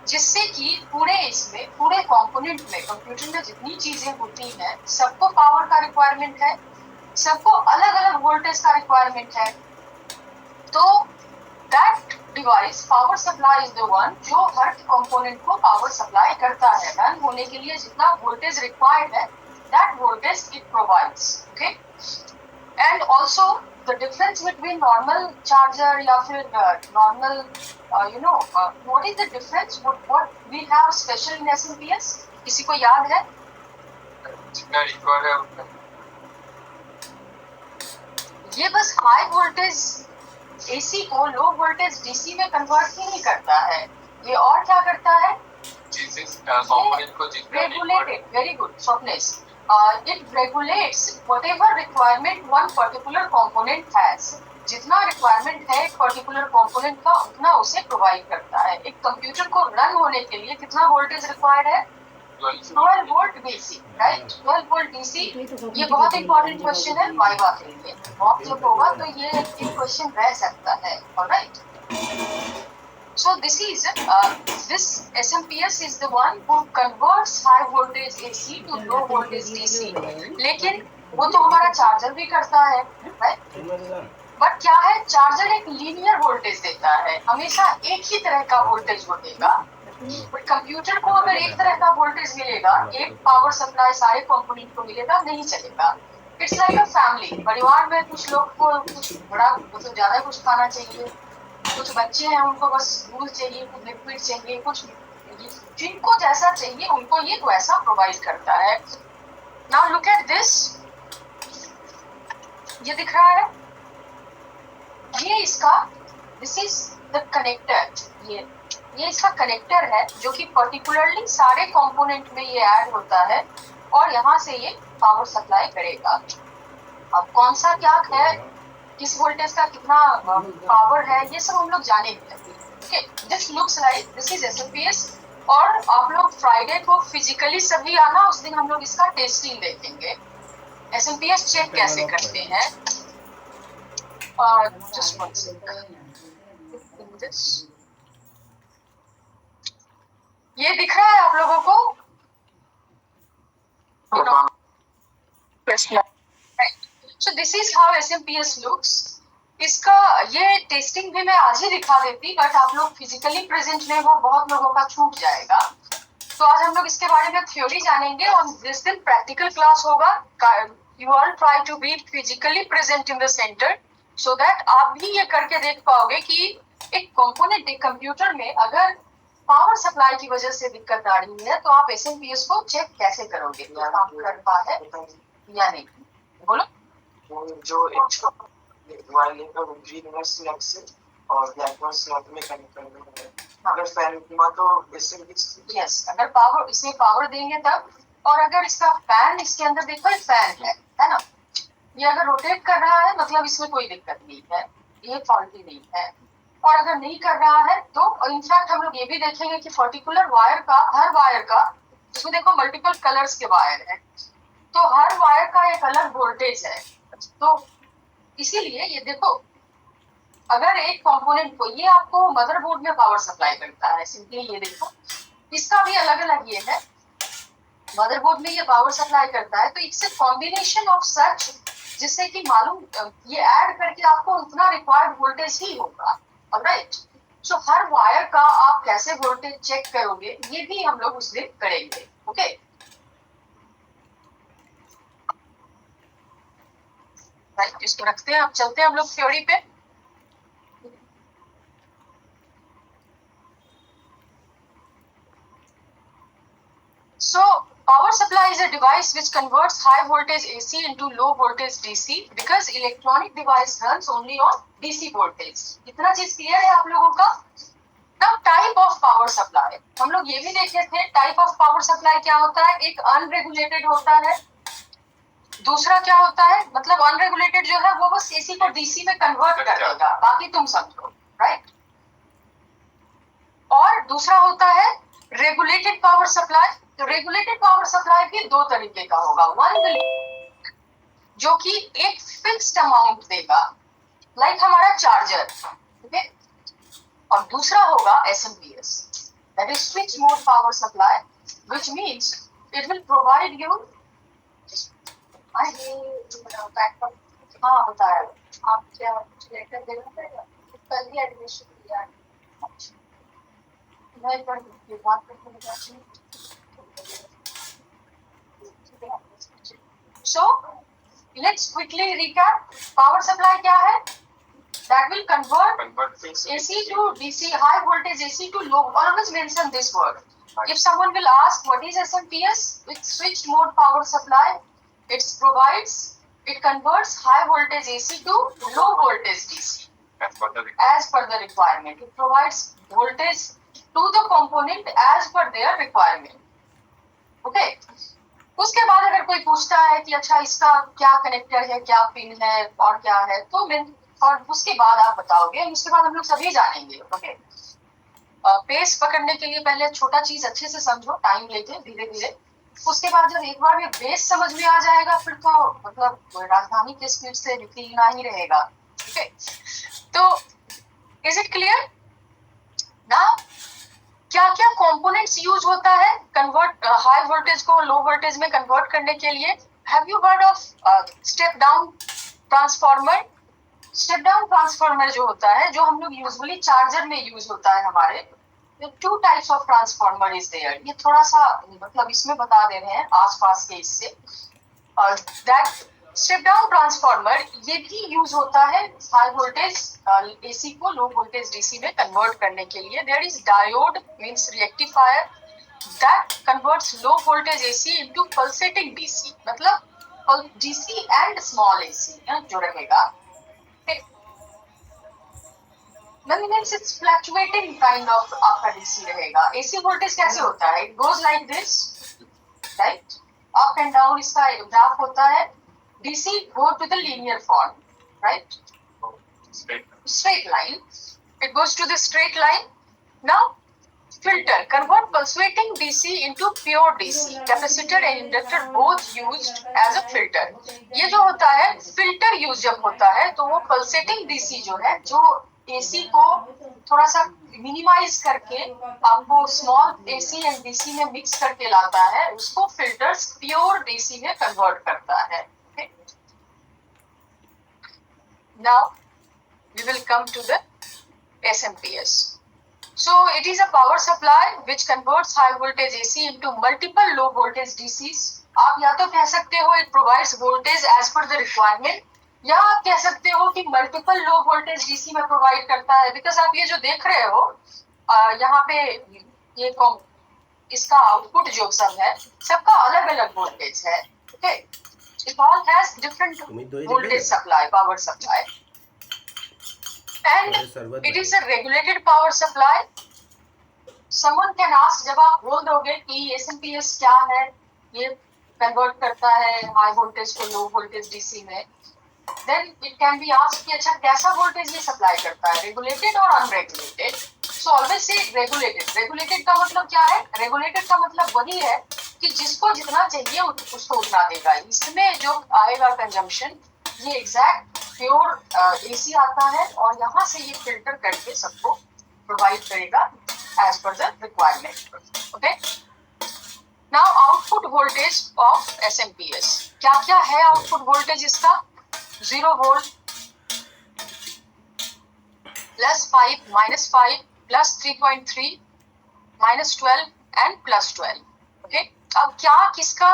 जिससे कि पूरे इसमें पूरे कंपोनेंट में कंप्यूटर में जितनी चीजें होती हैं सबको पावर का रिक्वायरमेंट है, सबको अलग अलग वोल्टेज का रिक्वायरमेंट है। तो that device power supply is the one जो हर कंपोनेंट को पावर सप्लाई करता है। रन होने के लिए जितना वोल्टेज रिक्वायर्ड है that voltage it provides. Okay, and also the difference between normal charger या फिर normal what is the difference what we have special in SMPS, किसी को याद है? जितना रिक्वायर्ड है उतना। ये बस हाई वोल्टेज एसी को लो वोल्टेज डीसी में कन्वर्ट ही नहीं करता है, ये और क्या करता है? कंपोनेंट को जितना regulated, very good Swapnesh, it regulates whatever requirement one particular component has. जितना रिक्वायरमेंट है एक पर्टिकुलर कंपोनेंट का उतना उसे प्रोवाइड करता है। एक कंप्यूटर को रन होने के लिए कितना वोल्टेज रिक्वायर्ड है? 12 volt DC, right? 12 volt DC. ये बहुत इंपॉर्टेंट क्वेश्चन है वाइवा के लिए। मॉक जब होगा तो ये एक क्वेश्चन रह सकता है। Alright, so this SMPS is the one who converts high voltage AC to low voltage DC। लेकिन वो तो हमारा चार्जर भी करता है, राइट? बट क्या है, चार्जर एक लीनियर वोल्टेज देता है, हमेशा एक ही तरह का वोल्टेज वो देगा। बट कंप्यूटर को अगर एक तरह का वोल्टेज मिलेगा, एक पावर सप्लाई सारे कंपोनेंट को मिलेगा, नहीं चलेगा। It's like a family. परिवार में कुछ लोग को कुछ बड़ा मतलब ज्यादा कुछ खाना चाहिए, कुछ बच्चे हैं उनको बस दूध चाहिए, कुछ लिक्विड चाहिए, कुछ जिनको जैसा चाहिए उनको ये वैसा प्रोवाइड करता है। नाउ लुक एट दिस, ये दिख रहा है, ये इसका दिस इज द कनेक्टर। ये इसका कनेक्टर है जो कि पर्टिकुलरली सारे कंपोनेंट में ये ऐड होता है और यहाँ से ये पावर सप्लाई करेगा। अब कौन सा क्या है, किस वोल्टेज का कितना पावर है, ये सब हम लोग जानेंगे। Okay, this looks like this is SMPS. और आप लोग फ्राइडे को फिजिकली सभी आना, उस दिन हम लोग इसका टेस्टिंग देखेंगे, एसएमपीएस चेक कैसे करते हैं। जस्ट वन सेकंड, ये दिख रहा है आप लोगों को? So this is how SMPS looks। इसका ये टेस्टिंग भी मैं आज ही दिखा देती, बट आप लोग फिजिकली प्रेजेंट नहीं हो, बहुत लोगों का छूट जाएगा। तो आज हम लोग इसके बारे में थ्योरी जानेंगे और जिस दिन प्रैक्टिकल क्लास होगा you all try to be physically present in the centre so that आप भी ये करके देख पाओगे कि एक कंपोनेंट एक कंप्यूटर में अगर पावर सप्लाई की वजह से दिक्कत आ रही है तो आप एसएमपीएस को चेक कैसे करोगे, क्या काम कर पा है या नहीं। बोलो। जो और ब्लैक में कनेक्ट करना है। अगर फैन घुमा तो यस, अगर पावर इसमें पावर देंगे तब। और अगर इसका फैन इसके अंदर देखो, एक फैन है ना, ये अगर रोटेट कर रहा है मतलब इसमें कोई दिक्कत नहीं है, ये फॉल्टी नहीं है। और अगर नहीं कर रहा है तो इनफैक्ट हम लोग ये भी देखेंगे कि पर्टिकुलर वायर का, हर वायर का, इसमें देखो मल्टीपल कलर्स के वायर है, तो हर वायर का एक अलग वोल्टेज है। तो इसीलिए ये देखो, अगर एक कंपोनेंट को, ये आपको मदरबोर्ड में पावर सप्लाई करता है, सिंपली ये देखो, इसका भी अलग अलग ये है, मदरबोर्ड में ये पावर सप्लाई करता है। तो it's a combination of such जिससे कि मालूम ये ऐड करके आपको उतना रिक्वायर्ड वोल्टेज ही होगा। ऑलराइट, सो हर वायर का आप कैसे वोल्टेज चेक करोगे ये भी हम लोग उस दिन करेंगे। ओके, राइट, इसको रखते हैं, अब चलते हैं हम लोग थ्योरी पे। So power supply is a device which converts high voltage AC into low voltage DC because electronic device runs only on DC voltage। इतना चीज क्लियर है आप लोगों का? Now type of power supply, हम लोग ये भी देखे थे टाइप ऑफ पावर सप्लाई क्या होता है। एक अनरेगुलेटेड होता है, दूसरा क्या होता है, मतलब अनरेगुलेटेड जो है वो बस AC को DC में कन्वर्ट कर देगा, बाकी तुम समझो, राइट। और दूसरा होता है रेगुलेटेड पावर सप्लाई। तो रेगुलेटेड पावर सप्लाई भी दो तरीके का होगा, वन जो कि एक फिक्स्ड अमाउंट देगा लाइक हमारा चार्जर, ठीक है, और दूसरा होगा SMPS. that is switch mode power supply, which means it will provide you backup. हाँ बताया आप क्या लेटर देना पड़ेगा, कल ही एडमिशन दिया है। मैं एक बार बात करके बताती हूँ। So let's quickly recap, power supply क्या है? That will convert AC to DC, high voltage AC to low. Always mention this word. If someone will ask what is SMPS, it's switched mode power supply. It converts high voltage AC to low voltage DC as per the requirement. It provides voltage to the component as per their requirement. Okay. उसके बाद अगर कोई पूछता है कि अच्छा इसका क्या कनेक्टर है, क्या पिन है और क्या है, तो मैं और उसके बाद आप बताओगे, उसके बाद हम लोग सभी जानेंगे। ओके, पेस पकड़ने के लिए पहले छोटा चीज अच्छे से समझो, टाइम लेके धीरे धीरे। उसके बाद जब एक बार ये बेस समझ में आ जाएगा, फिर तो मतलब राजधानी के स्पीड से निकलना ही रहेगा। ओके, तो इज इट क्लियर ना? क्या क्या कंपोनेंट्स यूज होता है कन्वर्ट हाई वोल्टेज को लो वोल्टेज में कन्वर्ट करने के लिए? Have you heard of step down transformer? Step down transformer जो होता है, जो हम लोग यूजुअली चार्जर में यूज होता है हमारे, two types of transformer is there. ये थोड़ा सा मतलब इसमें बता दे रहे हैं आसपास के इससे। दैट स्टेप डाउन ट्रांसफार्मर ये भी यूज होता है हाई वोल्टेज एसी को लो वोल्टेज डीसी में कन्वर्ट करने के लिए। There is diode means rectifier that converts low voltage AC into pulsating DC, मतलब डीसी एंड स्मॉल एसी जो रहेगा। Means it's fluctuating kind of आपका डीसी रहेगा। एसी वोल्टेज कैसे होता है? It goes like this, right, up and down इसका graph होता है। DC go to the linear form, right? Straight line. It goes to the straight line. Now, filter convert pulsating DC into pure DC. Capacitor and inductor both used as a filter. ये जो होता है filter use जब होता है, तो वो pulsating DC जो है, जो AC को थोड़ा सा मिनिमाइज करके आपको स्मॉल AC एंड DC में मिक्स करके लाता है, उसको फिल्टर्स प्योर DC में कन्वर्ट करता है। Now we will come to the SMPS. So it is a power supply which converts high voltage AC into multiple low voltage DCs. आप या तो कह सकते हो it provides voltage as per the requirement, या आप कह सकते हो कि multiple low voltage DC में प्रोवाइड करता है। बिकॉज आप ये जो देख रहे हो यहाँ पे ये इसका आउटपुट जो सब है, सबका अलग अलग वोल्टेज है। Okay, it all has different voltage supply, power supply, and it is a regulated power supply. Someone can ask, जब आप बोल दोगे कि SMPS क्या है, ये कन्वर्ट करता है हाई वोल्टेज को लो वोल्टेज डीसी में, then it can be asked कि अच्छा कैसा वोल्टेज ये सप्लाई करता है, रेगुलेटेड और unregulated? So always say regulated. Regulated का मतलब क्या है? Regulated का मतलब वही है कि जिसको जितना चाहिए उसको उतना देगा। इसमें जो आएगा कंजम्पशन, ये एग्जैक्ट प्योर एसी आता है और यहाँ से ये फिल्टर करके सबको प्रोवाइड करेगा as per the requirement. Okay, now output voltage of SMPS क्या क्या है? आउटपुट वोल्टेज इसका 0 वोल्ट, +5, -5, +3.3, -12 एंड +12। ओके, अब क्या किसका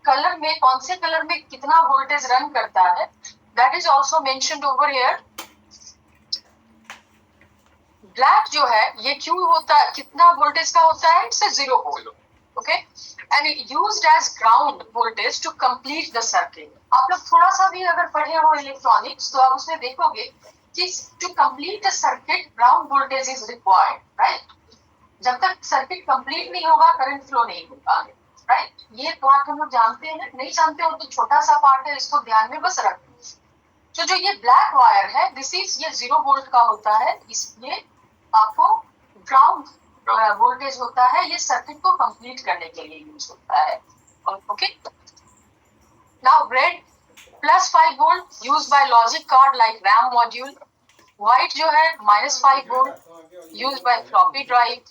कलर में, कौन से कलर में कितना वोल्टेज रन करता है, that is also mentioned over here. Black जो है ये क्यों होता है, कितना वोल्टेज का होता है? It's 0 volt. Okay, and it used as ground voltage to complete the circuit. आप लोग थोड़ा सा भी अगर पढ़े हो इलेक्ट्रॉनिक्स, तो आप उसमें देखोगे कि to complete the circuit ground voltage is required, right? जब तक सर्किट कंप्लीट नहीं होगा करंट फ्लो नहीं होगा, राइट? ये पार्ट हम लोग जानते हैं, नहीं जानते हो तो छोटा सा पार्ट है, इसको ध्यान में बस रखो। तो जो ये ब्लैक वायर है, दिस इज ये 0 वोल्ट का होता है, इसलिए आपको ग्राउंड वोल्टेज होता है, ये सर्किट को कंप्लीट करने के लिए यूज होता है। Okay, now red +5 volt used by logic card like RAM module. White जो है -5 volt used by floppy drive.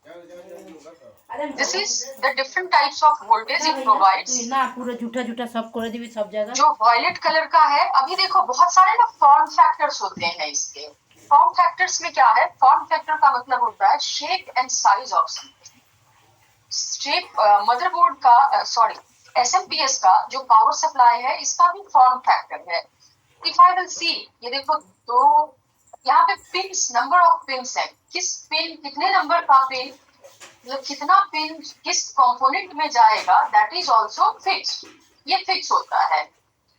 This is the different types of voltage it provides. ना पूरा झूठा झूठा सब कर दी सब जगह। जो वॉयलेट कलर का है, अभी देखो बहुत सारे ना फॉर्म फैक्टर्स होते हैं इसके। फॉर्म फैक्टर्स में क्या है? फॉर्म फैक्टर का मतलब होता है shape and size of something. Shape motherboard का सॉरी एसएमपीएस का जो पावर सप्लाई है, इसका भी फॉर्म फैक्टर है। इफ आई विल सी, ये देखो तो यहाँ पे पिन्स, नंबर ऑफ पिन्स है, किस पिन कितने नंबर का पिन, मतलब कितना पिन किस कंपोनेंट में जाएगा, दैट इज आल्सो फिक्स्ड। ये फिक्स होता है।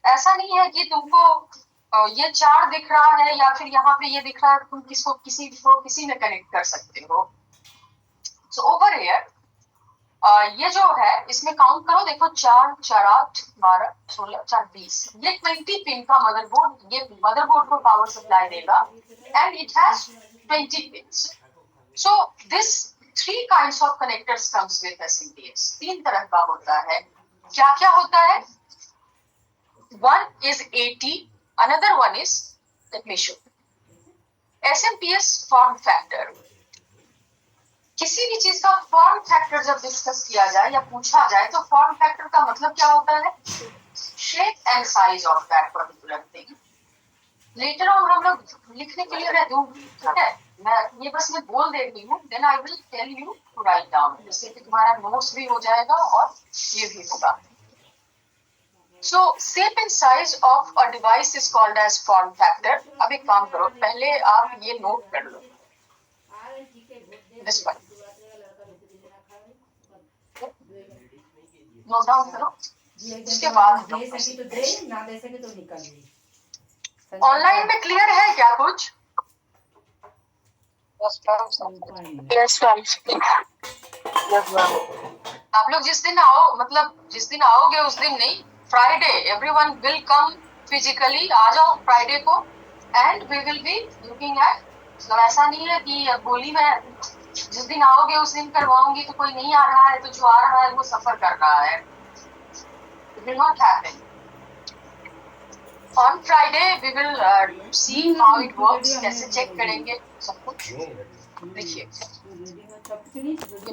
ऐसा नहीं है कि तुमको ये 4 दिख रहा है या फिर यहाँ पे ये दिख रहा है, तुम किसको किसी में कनेक्ट कर सकते हो। सो ओवर हियर ये जो है इसमें काउंट करो, देखो 4 4 8 12 16 4 20, ये 20 पिन का मदरबोर्ड, ये मदरबोर्ड को पावर सप्लाई देगा and it has 20 pins. So this 3 kinds of connectors comes with SMPS. 3 तरह का होता है। क्या क्या होता है? One is AT, another one is, let me show, SMPS form factor। किसी भी चीज का फॉर्म फैक्टर जब डिस्कस किया जाए या पूछा जाए तो फॉर्म फैक्टर का मतलब क्या होता है? Shape and size of that particular thing. Later on हम लोग लिखने के लिए रह दूंगी, ठीक है? मैं ये बस मैं बोल दे रही हूँ, then I will tell you to write down, जिससे कि तुम्हारा नोट्स भी हो जाएगा और ये भी होगा। So shape and size of a device is called as form factor। अब एक काम करो, पहले आप ये नोट कर लो, this one नोट डाउन करो, उसके बाद दे सके तो दे, ना दे सके तो निकाल दे। ऑनलाइन में क्लियर है क्या कुछ? Yes, ma'am. Yes, ma'am. आप लोग जिस दिन आओ, मतलब जिस दिन आओगे उस दिन नहीं, Friday everyone will come physically, आ जाओ फ्राइडे को and we will be looking at. तो ऐसा नहीं है कि गोली में जिस दिन आओगे उस दिन करवाऊंगी तो कोई नहीं आ रहा है, तो जो आ रहा है वो सफर कर रहा है। It will not happen. On Friday we will see how it works, कैसे चेक करेंगे सब कुछ। देखिए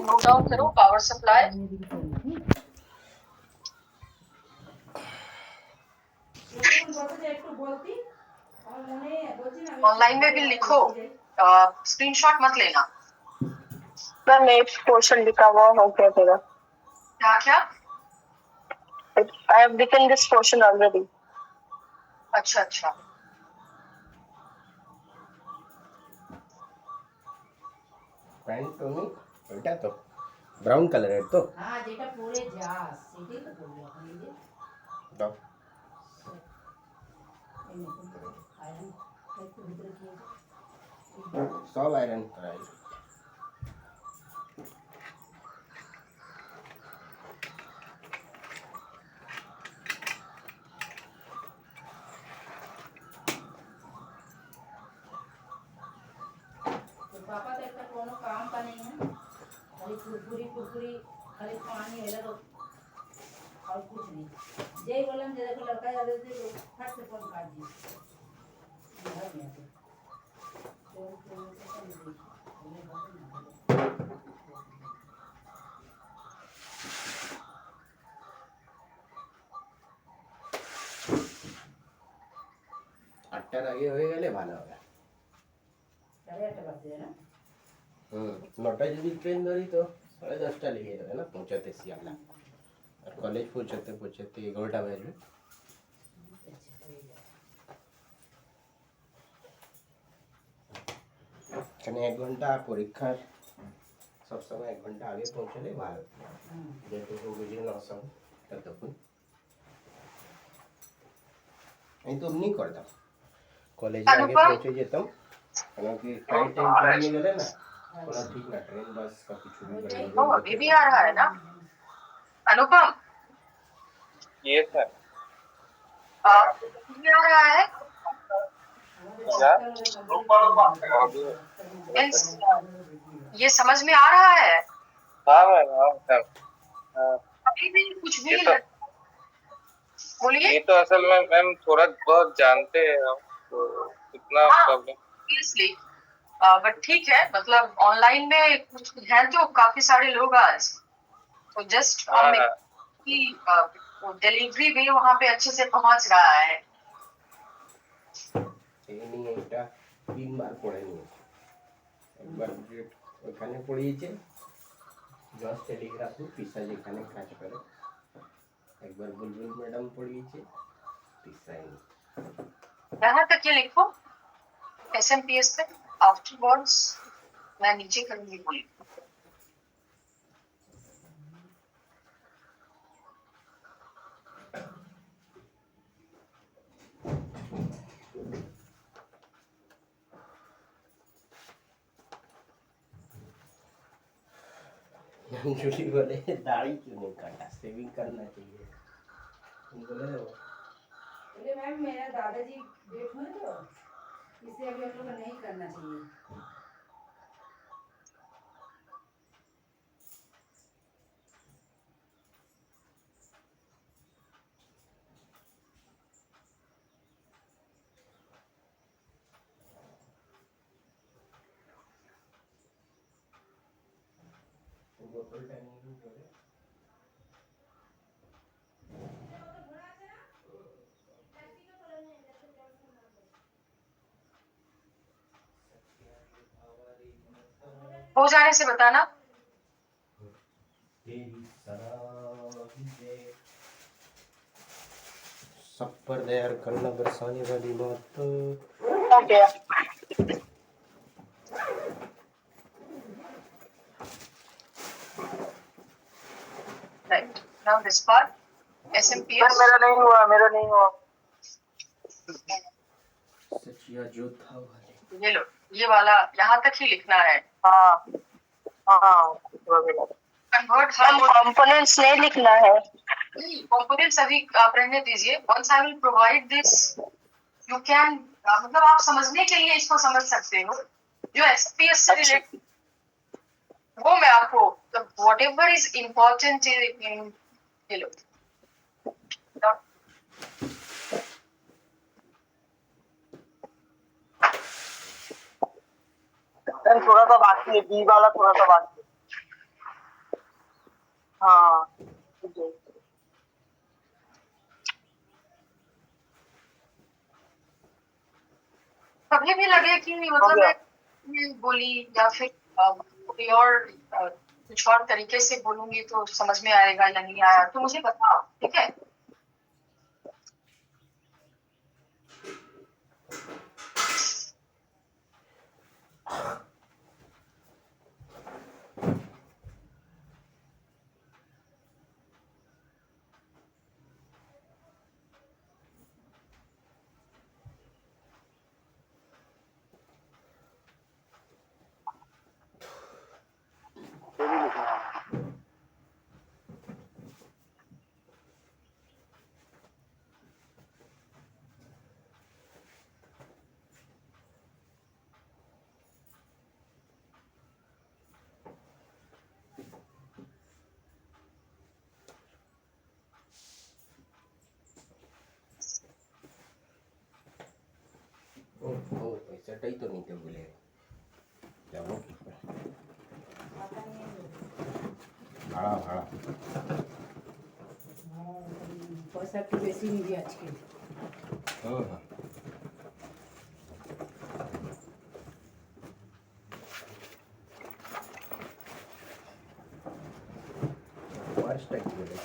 नोट डाउन करो, पावर सप्लाई ऑनलाइन में भी लिखो, स्क्रीनशॉट मत लेना। मैम एक पोर्शन लिखा हुआ हो गया तेरा। क्या क्या? I have written this portion already. अच्छा अच्छा, पैंट तो नहीं, এটা তো ব্রাউন কালারের তো। হ্যাঁ যেটা পরে যাস সেটাই তো বলবো আপনি যে দাও এই নতুন আয়রন একটু ভিতরে দিয়ে সব আয়রন করাই। पापा तो एक कोनो काम का नहीं है, खाली कुरकुरी खाली पानी है तो और कुछ नहीं। जय बोलन जे देखो लड़का याद है फट से फोन काट दी घर में आके আটটার আগে হয়ে গেলে ভালো হবে। 8:30 বাজে না। 9টায় যদি ট্রেন ধরি তো 10:30 লেগে যাবে না পৌঁছাতে শিয়ালদা, আর কলেজ পৌঁছাতে 11টা বাজবে। এখানে 1 ঘন্টা পরীক্ষার, সবসময় 1 ঘন্টা আগে পৌঁছলে ভালো, যেটুকু বুঝে না সব ততক্ষণ। আমি তো এমনি করতাম, কলেজে আগে পৌঁছে যেতাম, কেন কি টাইম নিয়ে গেলে না थोड़ा ठीक ना, ट्रेन बस का कुछ भी ओ अभी भी आ रहा है ना अनुपम? Yes, sir. ये आ रहा है मीन्स ये समझ में आ रहा है? हाँ मैम, हाँ सर। अभी भी कुछ भी बोलिए। ये तो असल में मैम थोड़ा बहुत जानते हैं हम, तो इतना प्रॉब्लम। सीरियसली बट ठीक है, मतलब ऑनलाइन में कुछ है तो काफी सारे लोग आज, तो जस्ट कि डिलीवरी भी वहां पे अच्छे से पहुंच रहा है। এমনি এটা 3 বার পড়ে নিয়েছে, একবার ওখানে পড়িয়েছে জজ টেলিগ্রাফে পিসা যেখানে কাজ করে, একবার বুলবুল ম্যাডাম পড়িয়েছে পিসাইনি। यहाँ तक ये लिखो SMPS पे, आफ्टरवर्ड्स मैं नीचे करूंगी बोली। अंजुली बोले दाढ़ी क्यों नहीं काटा, सेविंग करना चाहिए, तुम बोले हो बोले मैम मेरा दादाजी डेट हुए तो इसलिए अभी हम लोग को नहीं करना चाहिए। बोतल टाइम करे हो जाने से बताना। सब पर दया करना बरसाने वाली बात। Okay right, now this part SMPS। मेरा नहीं हुआ। सचिया जो था वाले ये लो, ये वाला यहाँ तक ही लिखना है। हाँ कन्वर्ट कंपोनेंट्स नहीं लिखना है। कंपोनेंट्स अभी आप रहने दीजिए। Once I will provide this you can, मतलब आप समझने के लिए इसको समझ सकते हो। जो SPS से रिलेटेड वो मैं आपको what ever is important in, ये लो थोड़ा सा बाकी है, बी वाला थोड़ा सा बाकी है। हाँ कभी भी लगे कि मतलब मैं बोली या फिर कोई और कुछ और तरीके से बोलूंगी तो समझ में आएगा या नहीं आया तो मुझे बताओ, ठीक है। पैसाटाই তো নিতে ভুলে যাবো কি করে, ভাড়া পয়সা একটু বেশি নিবি আজকে। हाँ फर्स्ट टाइम बोले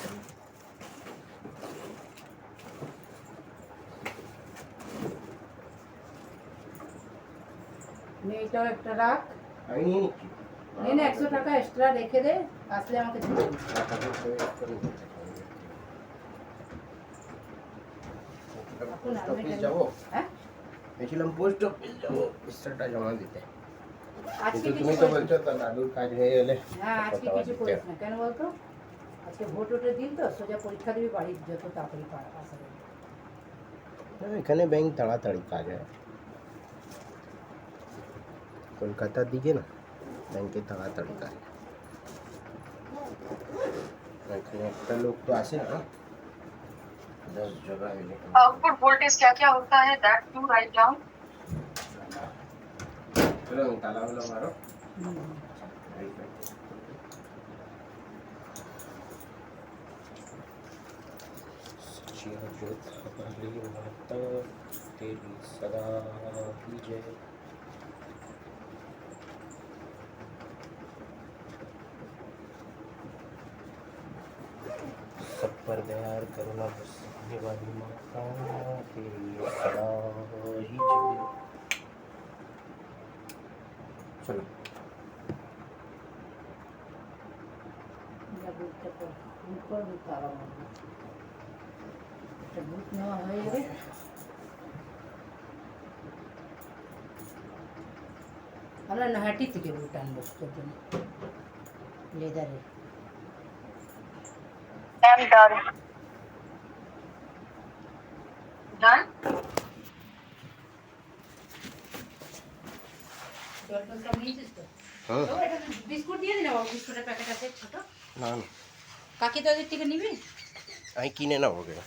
মেয়েটাও একটা রাখ। আমি নিয়ে নিচ্ছি। না 100 টাকা এক্সট্রা রেখে দে, আসলে আমাকে দিয়ে দিবি। পোস্ট অফিস যাবো, হ্যাঁ গেছিলাম পোস্ট অফিস যাবো বিস্তারটা জমা দিতে, আজকে কিন্তু তুমি তো বলছো তো দাদুর কাজ হয়ে গেলে হ্যাঁ আজকে কিছু করিস না। কেন বলতো আজকে ভোটের দিন তো, সোজা পরীক্ষা দিবি, বাড়ি যত তাড়াতাড়ি আসা যাবে। এখানে ব্যাংক তাড়াতাড়ি কাজ হয়, কলকাতার দিকে না ব্যাংকে তাড়াতাড়ি কাজ, এখানে একটা লোক তো আসে না 10 जगह मिले। आउटपुट वोल्टेज क्या क्या होता है दैट टू राइट डाउन। चलो ताला वाला मारो हम्म। राइट बैठ सच्चिया ज्योत हमारी माता तेरी सदा की जय। सब पर दयार करुणा बरसाने वाली माता तेरी सदा ही जय। चलो जब तक उनको भी ताला मारना तो भूत न है रे हमरा नहाटी थी के भूटान बस को दिन लेदर है I'm done. Done? डॉक्टर का नहीं इसको हाँ तो এটা বিস্কুট দিয়ে দিন বাবা বিস্কুটের প্যাকেট আছে ছোট না না কাকি তোদের থেকে নিবি আমি কিনে নেবো কেন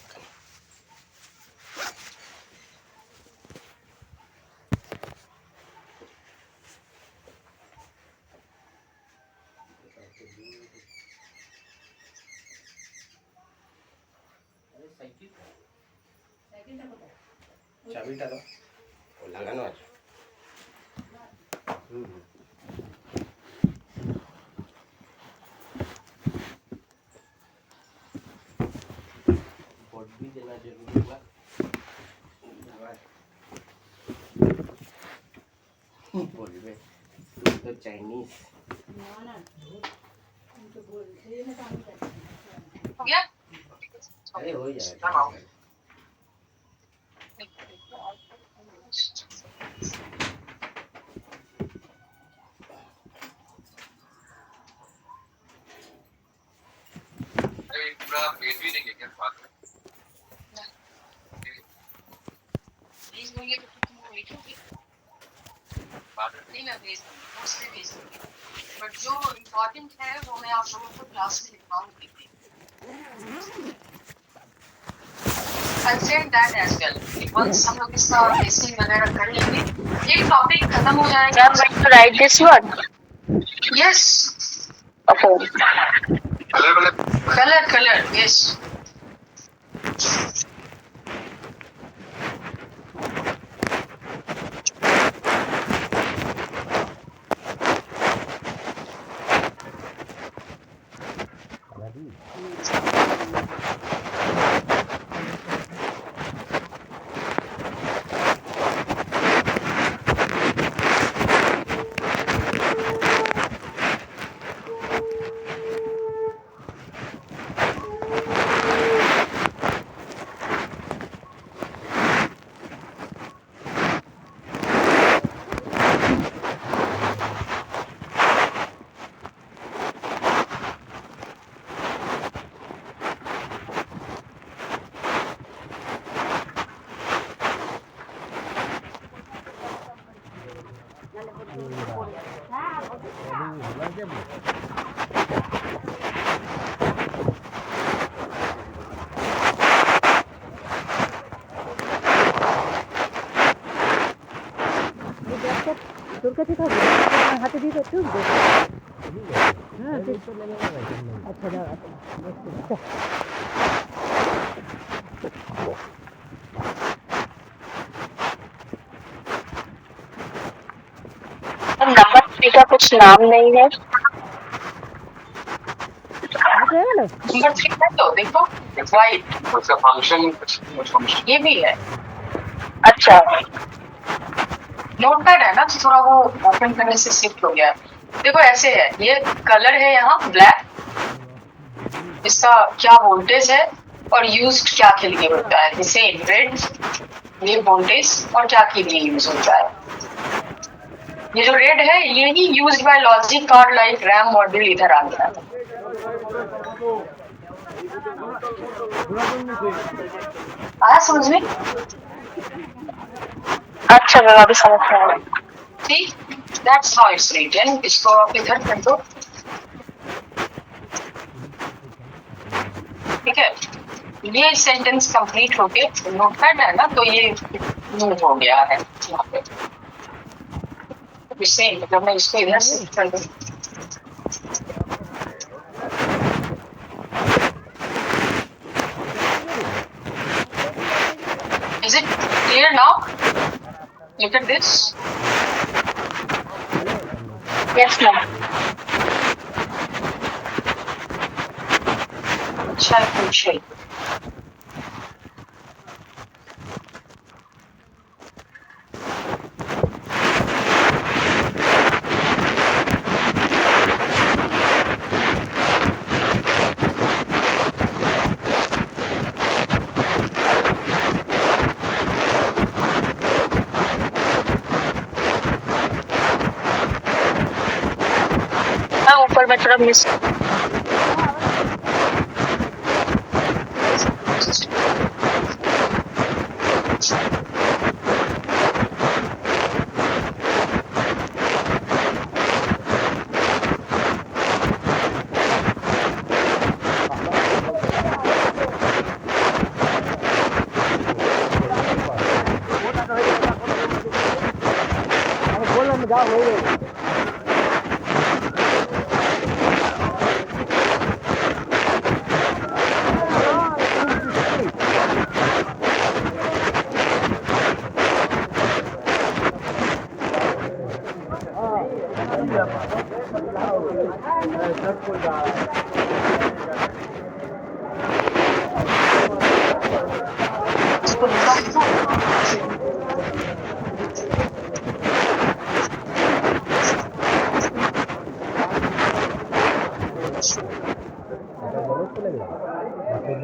সাইকেলটা কোথায় চাবিটা দাও ও লাগানো আছে बोर्ड भी देना जरूरी होगा बोलबे तुम तो चाइनीज না না আমি তো বলছি না তো আমি যাচ্ছি हो गया? अरे हो जाएगा अरे पूरा भेज भी देंगे क्या बाद में? भेज दूंगी तो तुम लिखोगे? बाद में नहीं, मैं भेज दूंगी, मोस्टली भेज दूंगी। बट जो इम्पोर्टेंट है वो मैं आप लोगों को क्लास में लिखवाऊंगी। I'll send that as well. Once हम लोग इसका टेस्टिंग वगैरह कर लेंगे, एक टॉपिक खत्म हो जाएगा। I'm going to write this one. Yes, Okay. color, yes. তোর কাছে থাকবে হাতে দিয়ে একটু হ্যাঁ আচ্ছা দাও আচ্ছা नंबर 3 का कुछ नाम नहीं है। नंबर 3 है तो देखो, वाइट, उसका फंक्शन ये भी है। अच्छा, नोटपैड है ना, तो थोड़ा वो ओपन करने से शिफ्ट हो गया है। देखो ऐसे है, ये कलर है यहाँ ब्लैक, इसका क्या वोल्टेज है और यूज्ड क्या के लिए होता है, जैसे रेड ये वोल्टेज और क्या के लिए यूज होता है। ये जो रेड है ये ही used by logic card like RAM module इधर आ गया है। आया समझ में? अच्छा मैं अभी समझ गया। See, that's how it's written. इसको आप इधर कर दो, ठीक है। ये सेंटेंस कंप्लीट हो गया, नोटपैड है ना, तो ये मूव हो गया है यहाँ पे। इससे मतलब मैं इसको इधर से कर दूं। Is it clear now? Look at this. Yes, ma'am. अच्छा है पूछे। हाँ ऊपर में थोड़ा मिस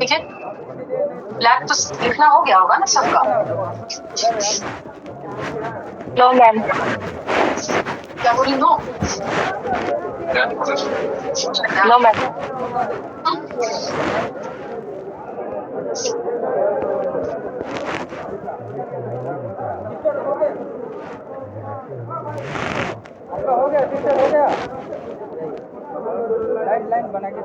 ठीक है। ब्लैक तो लिखना हो गया होगा ना सबका। No ma'am. क्या बोली नो? No ma'am. हो गया टीचर हो गया लाइन लाइन बना के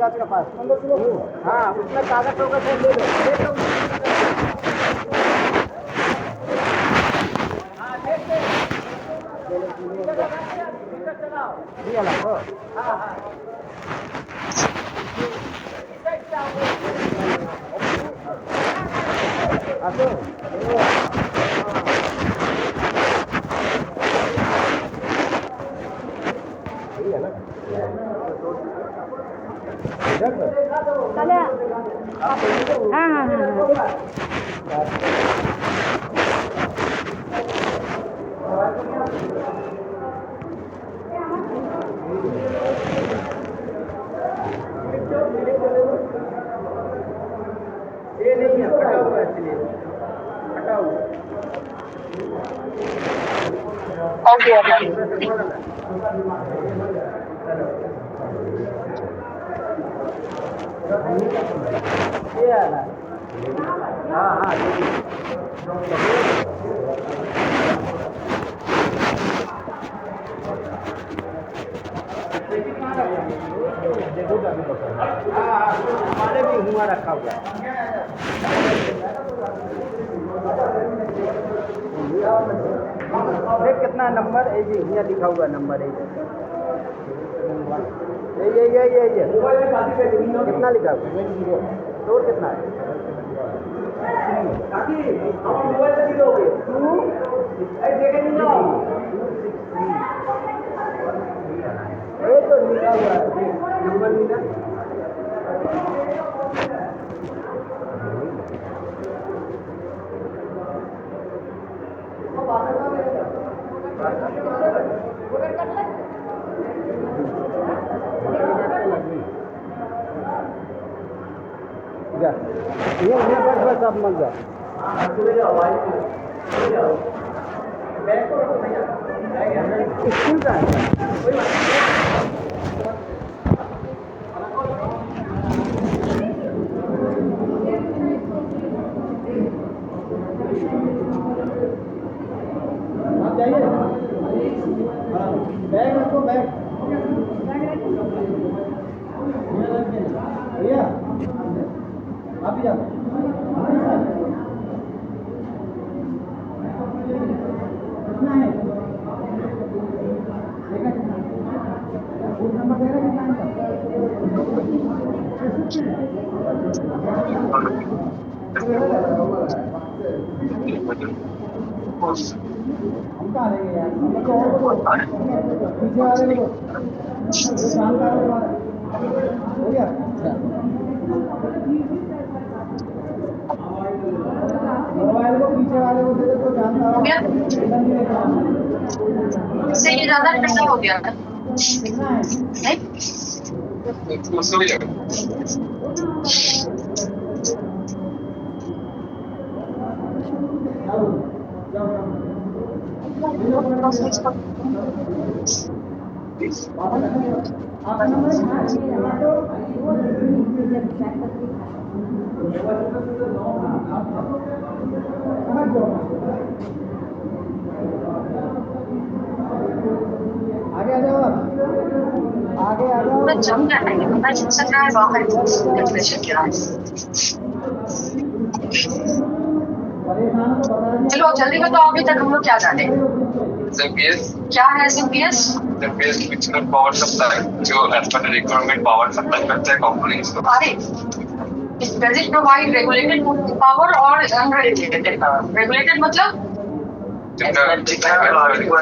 कागज का पास हाँ उसमें कागज होगा तो ले लो ये नहीं है फटा हुआ इसलिए फटा हुआ ओके ये है ना हाँ हाँ हमारे भी हुआ रखा हुआ देख कितना नंबर है जी यहाँ लिखा हुआ नंबर है ये कितना लिखा हुआ तोड़ कितना है तो लिखा हुआ है नंबर लिखा ये बस अब मत जा स्कूल का है कोई बात नहीं। आप जाइए। हाँ, बैग रखो बैग। भैया आप ही जाओ। कितना है? बूथ नंबर दे रहे कितना हम कहाँ लेंगे यार, हम तो और को पीछे वाले को जो जानकार है हमारा हो गया। मोबाइल को पीछे वाले को दे दो तो जानकार हो गया? है। इससे ये ज्यादा ठंडा हो गया था कितना है? नहीं उसको भी लगा जाओ जाओ आपका नंबर आगे आ जाओ आगे आ जाओ। पूरा जम गया है, पता चल सक रहा है बाहर टेम्परेचर क्या है। परेशान को बता दिया। चलो जल्दी बताओ, अभी तक हम लोग क्या जाने? एमपीएस क्या है SMPS? MPS frictional power supply जो as per requirement power supply करता है कंपोनेंट्स को। अरे does it provide regulated power or unregulated power? Regulated मतलब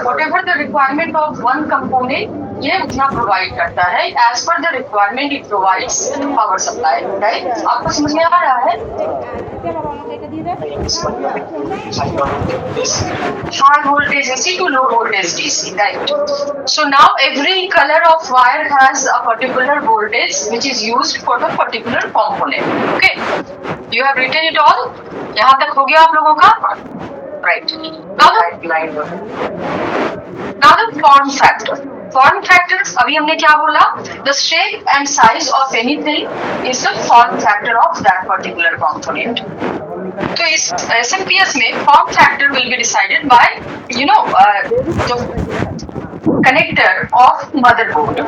whatever the requirement of one component, ये उतना प्रोवाइड करता है। As per the requirement it provides power supply, right? आपको समझ में आ रहा है? High voltage AC to low voltage DC, right? So now every color of wire has a particular voltage which is used for the particular component. Okay, you have written it all? यहाँ तक हो गया आप लोगों का? Right. Now the form factor. Form factor अभी हमने क्या बोला? The shape and size of anything is the form factor of that particular component. तो इस SMPS में form factor will be decided by connector of motherboard.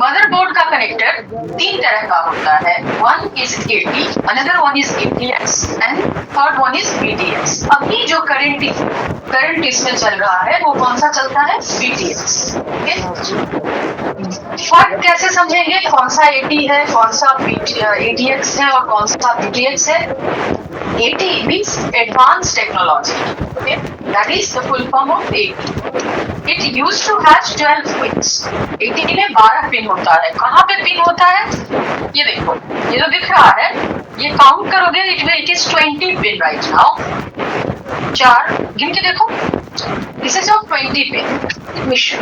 Motherboard का connector 3 तरह का होता है। One is AT, another one is ATX and third one is BTX। अभी जो करंट इसमें चल रहा है वो कौन सा चलता है? BTX। फर्क कैसे समझेंगे? कौन सा AT है, कौन सा ATX है और कौन सा BTX है? AT means advanced technology. Okay, that is the full form of AT. It used to have 12 pins. AT में 12 पिन होता है। कहाँ पे पिन होता है? ये देखो, ये जो दिख रहा है, ये काउंट करोगे it is 20 pin right now. 4 गिन के देखो, this is of 20 pin mission.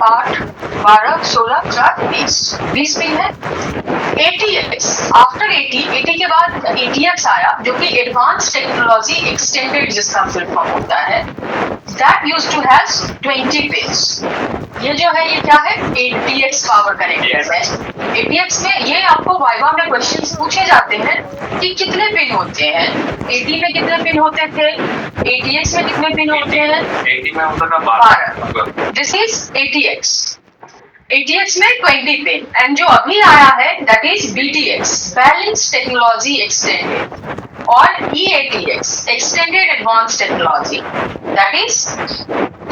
8, 12, 16, 4, 20 pin है। ATX, आफ्टर AT के बाद ATX आया जो कि एडवांस टेक्नोलॉजी एक्सटेंडेड जिसका फुल फॉर्म होता है। That used to have 20 pins. ये जो है ये क्या है? ATX पावर कनेक्टर है। ATX में ये आपको वाइवा में क्वेश्चंस पूछे जाते हैं कि कितने पिन होते हैं। AT में कितने पिन होते थे? ATX में कितने पिन होते हैं? 80 में होता था 12। This is ATX। ATX में 20 पिन एंड जो अभी आया है that is BTX, balance technology extended, और EATX, extended advance technology. That is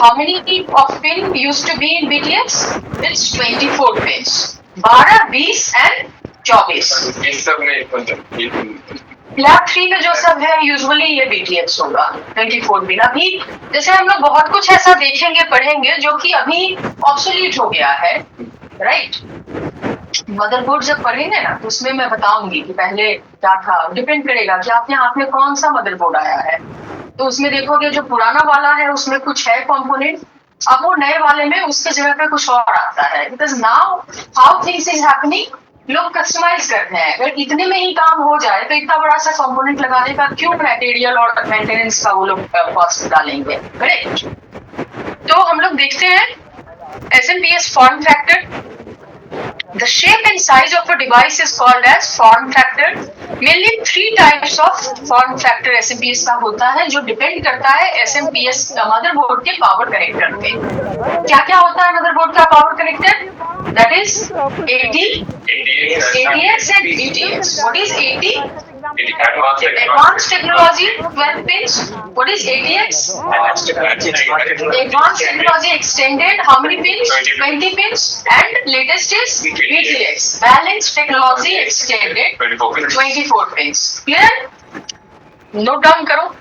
how many of pin used to be in BTX? It's 24 pins, 12, 20 and 24। इस सब में लैब 3 में जो सब है यूजुअली ये BTX होगा 24 पिन। अभी जैसे हम लोग बहुत कुछ ऐसा देखेंगे पढ़ेंगे जो कि अभी ऑब्सोल्यूट हो गया है, राइट? मदरबोर्ड जब पढ़ेंगे ना तो उसमें मैं बताऊंगी कि पहले क्या था। डिपेंड करेगा कि आपके हाथ में कौन सा मदरबोर्ड आया है। तो उसमें देखोगे जो पुराना वाला है उसमें कुछ है कंपोनेंट, अब वो नए वाले में उसके जगह पे कुछ और आता है। Because now how things is happening, लोग कस्टमाइज करते हैं। अगर इतने में ही काम हो जाए तो इतना बड़ा सा कंपोनेंट लगाने का क्यों मटेरियल और मेंटेनेंस का वो लोग कॉस्ट डालेंगे, करेक्ट? तो हम लोग देखते हैं SMPS form factor. The shape and size of a device is called as form factor. Mainly 3 types of form factor SMPS का होता है, जो डिपेंड करता है SMPS मदरबोर्ड के पावर कनेक्टर पे। क्या क्या होता है मदरबोर्ड का power connector? That is AT, ATX and BTX. What is AT? Advanced technology 12 pins. What is ATX? Advanced technology extended. How many pins? 20 pins. And latest is BTX. Balanced technology extended. 24 pins. Clear? Note down करो.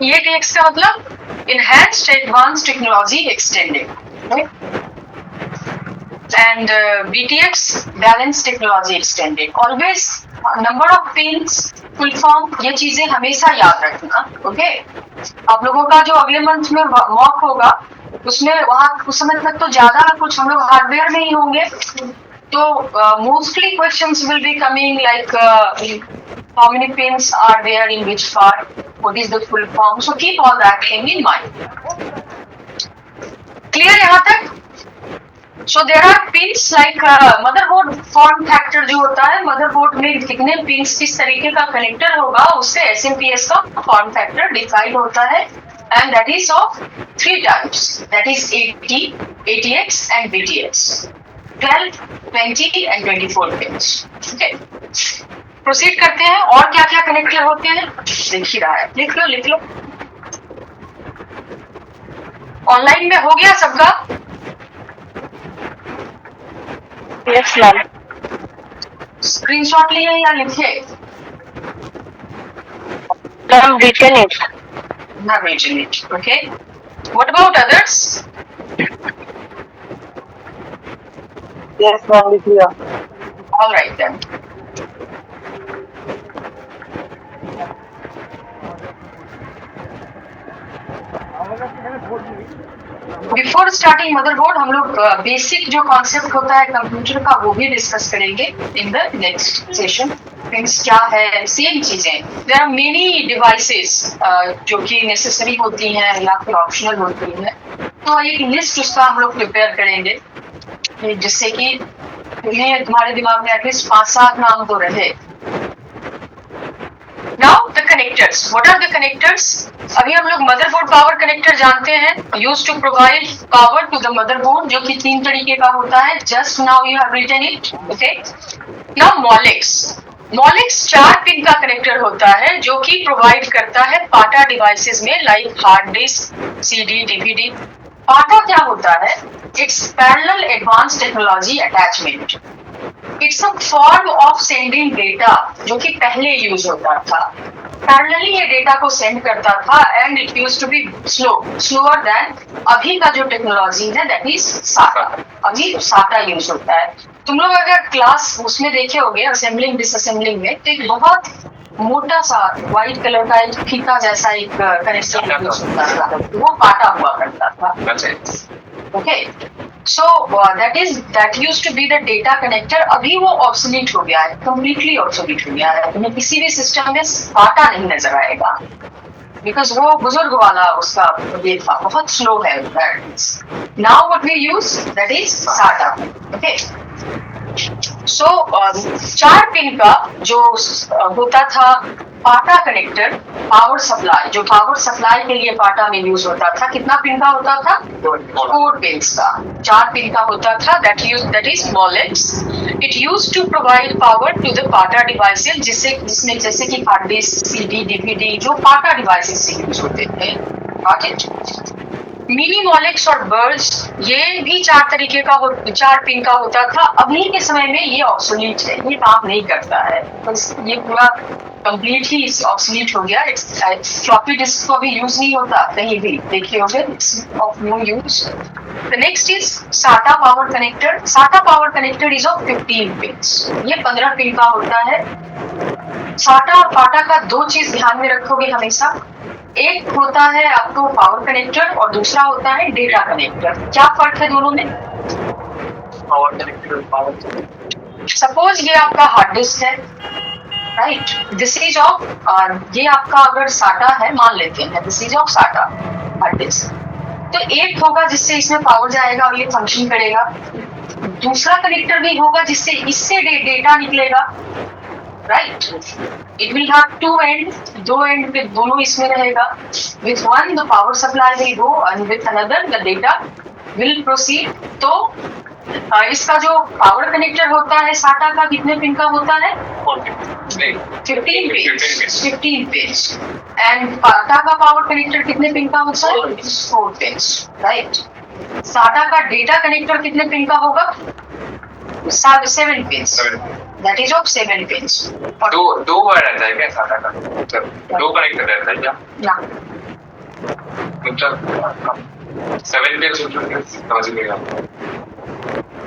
ये TX का मतलब enhanced advanced technology extended, right? And BTX balanced technology extended. Always number of pins, full form, ये चीजें हमेशा याद रखना, okay? आप लोगों का जो अगले मंथ में मॉक होगा उसमें वहाँ उस समय तक तो ज्यादा कुछ हम लोग हार्डवेयर में ही होंगे, तो mostly questions will be coming like how many pins are there in which part, what is the full form, so keep all that thing in mind. Clear यहाँ तक? So there are pins like motherboard form factor जो होता है, motherboard में कितने pins किस तरीके का कनेक्टर होगा उससे SMPS का form factor डिफाइन होता है, and that is of 3 types, that is AT, ATX and BTX, 12, 20 and 24 pins. Okay. Proceed करते हैं। और क्या क्या कनेक्टर होते हैं देख ही रहा है, लिख लो। ऑनलाइन में हो गया सबका? Yes ma'am. स्क्रीनशॉट लिए या लिखे? Ma'am written it. Have written it. Okay. What about others? Yes ma'am लिख लिया। All right then. Before starting motherboard हम लोग बेसिक जो कॉन्सेप्ट होता है कंप्यूटर का वो भी डिस्कस करेंगे in the next session. Means क्या है, सेम चीजें। देयर आर मेनी डिवाइसेस जो कि नेसेसरी होती हैं या फिर ऑप्शनल होती हैं, तो एक लिस्ट उसका हम लोग प्रिपेयर करेंगे जिससे कि तुम्हें तुम्हारे दिमाग में एटलीस्ट 5-7 नाम तो रहे। Now the connectors. What are the connectors? अभी हम लोग मदरबोर्ड पावर कनेक्टर जानते हैं, use to provide power to the motherboard, जो कि 3 तरीके का होता है। Just now you have written it. Okay. Now Molex 4 pin का कनेक्टर होता है जो कि प्रोवाइड करता है पाटा डिवाइसेस में, like hard disk, CD, DVD. पाटा क्या होता है? It's parallel advance technology attachment. It's a form of sending data जो कि पहले यूज होता था। पैरेलली ये डेटा को सेंड करता था and it used to be slower than अभी का जो टेक्नोलॉजी है, दैट इज साटा। अभी साटा यूज होता है। तुम लोग अगर क्लास उसमें देखे होगे असेंबलिंग डिसअसेंबलिंग में, तो एक बहुत मोटा सा व्हाइट कलर का एक फीता जैसा एक कनेक्टर यूज होता था, वो पाटा हुआ करता था। Okay, so that used to be the data connector। अभी वो ऑब्सोलीट हो गया है, कंप्लीटली ऑब्सोलीट हो गया है। तुम्हें किसी भी सिस्टम में पाटा नहीं नजर आएगा, बिकॉज वो बुजुर्ग वाला उसका ये था, बहुत स्लो है। Now what we use, that is SATA. Okay, so 4 pin का जो होता था पाटा कनेक्टर, पावर सप्लाई, जो पावर सप्लाई के लिए पाटा में यूज होता था, कितना पिन का होता था? 4 पिन का। 4 पिन का होता था, that is Molex. It use to provide power to the PATA devices, जिसमें जैसे कि हार्ड डिस्क, सीडी, डीवीडी, जो पाटा डिवाइसेस से यूज होते थे। Got it? मिनी मॉलिक्स और बर्ड्स, ये भी 4 तरीके का 4 पिन का होता था। अभी के समय में ये ऑब्सोलीट है, ये काम नहीं करता है, ये पूरा कंप्लीटली ऑब्सोलीट हो गया। फ्लॉपी डिस्क को भी यूज नहीं होता कहीं भी, देखिए होगे, of no use. The next is SATA power connector. SATA power connector is of 15 pins. ये 15 पिन का होता है। साटा और पाटा का 2 चीज ध्यान में रखोगे हमेशा। एक होता है आपको पावर कनेक्टर और दूसरा होता है डेटा कनेक्टर। क्या फर्क है दोनों में? पावर कनेक्टर, सपोज ये आपका हार्ड डिस्क है, राइट? दिस इज ऑफ, ये आपका अगर साटा है, मान लेते हैं दिस इज ऑफ साटा हार्ड डिस्क, तो एक होगा जिससे इसमें पावर जाएगा और ये फंक्शन करेगा। दूसरा कनेक्टर भी होगा जिससे इससे डेटा निकलेगा, right? It will have 2 and, 2 and पे दोनों इसमें रहेगा। With one the power supply will go and with another the data will proceed. तो इसका जो पावर कनेक्टर होता है साटा का, कितने पिन का होता है? 15 पिन। एंड पाटा का पावर कनेक्टर कितने पिन का होता है? 4 पिन, राइट? साटा का डेटा कनेक्टर कितने पिन का होगा? 7 pins. That is of 7 pins. दो बार रहता है क्या साटा का? मतलब 2 कनेक्टर रहता है क्या? या मतलब 7 पिन समझ गया।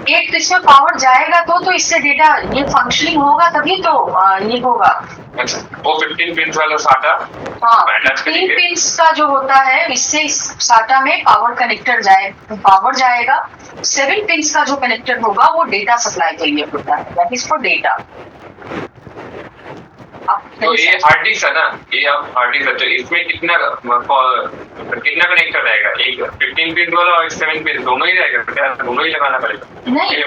एक इसमें पावर जाएगा तो इससे डेटा ये फंक्शनिंग होगा, तभी तो ये होगा। अच्छा, वो 15 पिन वाला साटा, हाँ, 3 पिन्स का जो होता है, इससे इस साटा में पावर कनेक्टर पावर जाएगा। 7 पिन्स का जो कनेक्टर होगा वो डेटा सप्लाई के लिए होता है, दैट इज फॉर डेटा। तो ये हार्ड डिस्क है ना, ये आप हार्ड डिस्क है, तो इसमें कितना कनेक्टर रहेगा? एक 15 पिन वाला और 7 पिन, दोनों ही रहेगा क्या? दोनों ही लगाना पड़ेगा? नहीं,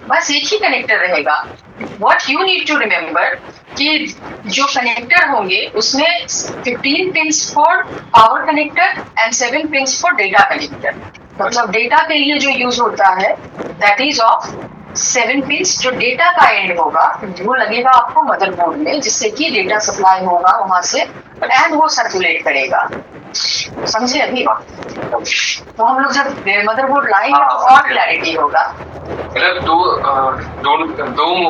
बस एक ही कनेक्टर रहेगा। What you need to remember कि जो कनेक्टर होंगे उसमें 15 pins for power connector and 7 pins for data connector. मतलब डेटा के लिए जो यूज होता है दैट इज ऑफ 7 पिंस जो डेटा का एंड होगा वो लगेगा आपको मदरबोर्ड में, जिससे कि डेटा सप्लाई होगा वहां से एंड वो सर्कुलेट करेगा। समझे अभी? तो हम लोग जब मदरबोर्ड लाएंगे तो और क्लैरिटी होगा। मतलब दो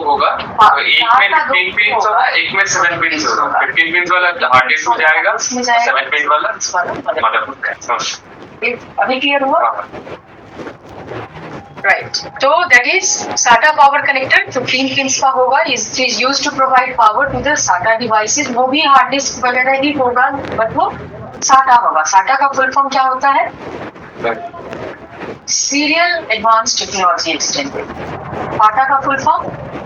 होगा, तो एक में 15 पिंस होगा, एक में 7 पिंस होगा। 15 पिंस वाला हार्ड डिस्क हो जाएगा, 7 पिन वाला मदरबोर्ड। अभी क्लियर हुआ? राइट, तो that is SATA power connector 15 pins का होगा। Is used to provide power to the SATA devices. वो भी हार्ड डिस्क वगैरह ही होगा, बट वो SATA होगा। SATA का फुल फॉर्म क्या होता है? Serial advance technology extended. SATA का full form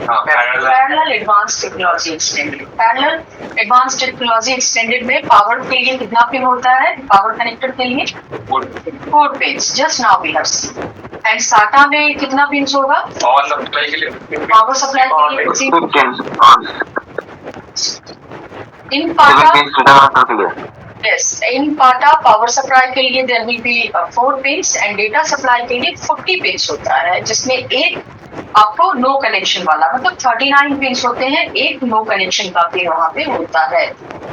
parallel advance technology extended. Parallel advance technology extended में पावर के लिए कितना पिन होता है? पावर कनेक्टर के लिए 4 pins, just now we have seen. And SATA में कितना पिंस होगा? पावर सप्लाई के लिए, पावर सप्लाई के लिए इन SATA, yes, in SATA power supply के लिए there will be 4 pins and data supply के लिए 40 पिंस होता है, जिसमें एक आपको नो कनेक्शन वाला, मतलब 39 पिंस होते हैं, एक नो कनेक्शन का पिन वहाँ पे होता है।